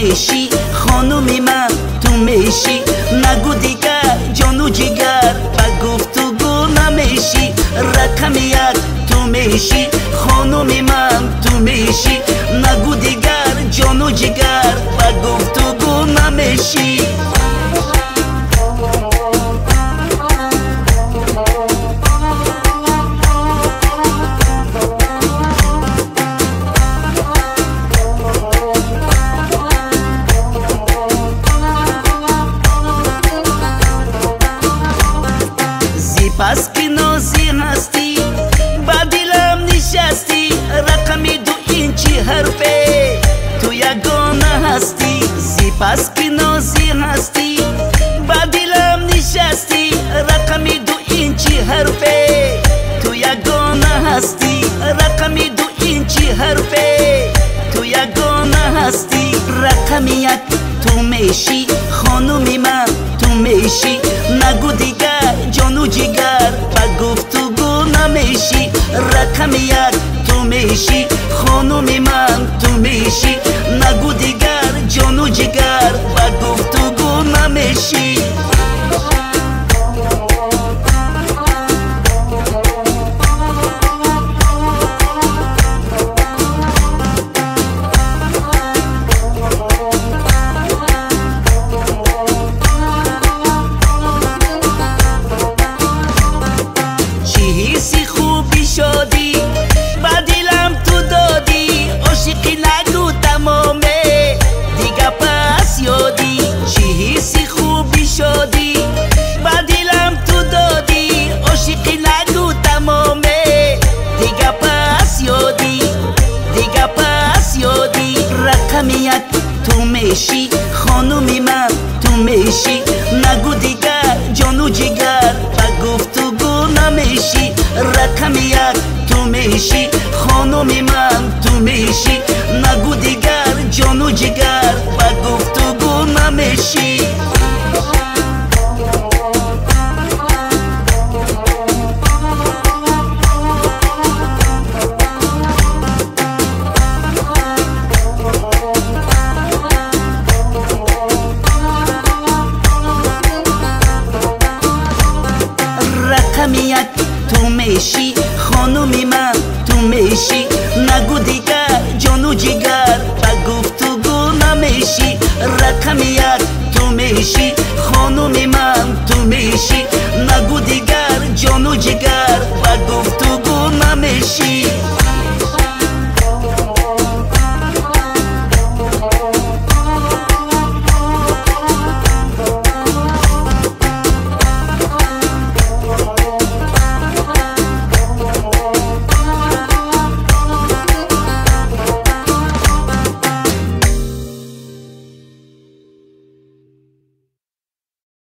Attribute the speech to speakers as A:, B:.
A: میشی خانومی من تو میشی نگو دیگر جانو جگر و گفتگو نمیشی رقم یک تو میشی خانومی من تو میشی نگو دیگر جانو جگر و گفتگو نمیشی پس که نازی هستی با دلم نشستی رقمی 2 اینچی حرفه تو یگانه هستی زی پس که نازی هستی با دلم نشستی رقمی 2 اینچی حرفه تو یگانه هستی رقمی 2 اینچی حرفه تو یگانه هستی رقم یک تو میشی خانومی من تو میشی نگو دیگر جانو جگر و گفتگو نمیشی رقم یک تو میشی خانومی من تو میشی نگو دیگر جانو جگر و گفتگو نمیشی تو میشی خانومی من تو میشی نگو دیگر جانو جگر و گفتگو نمیشی رقم یک تو میشی خانومی من تو میشی نگو دیگر جانو جگر و گفتگو نمیشی یک تو میشی خانومی من تو میشی نگو دیگر جانو جگر و گفتگو نمیشی رقم یک تو میشی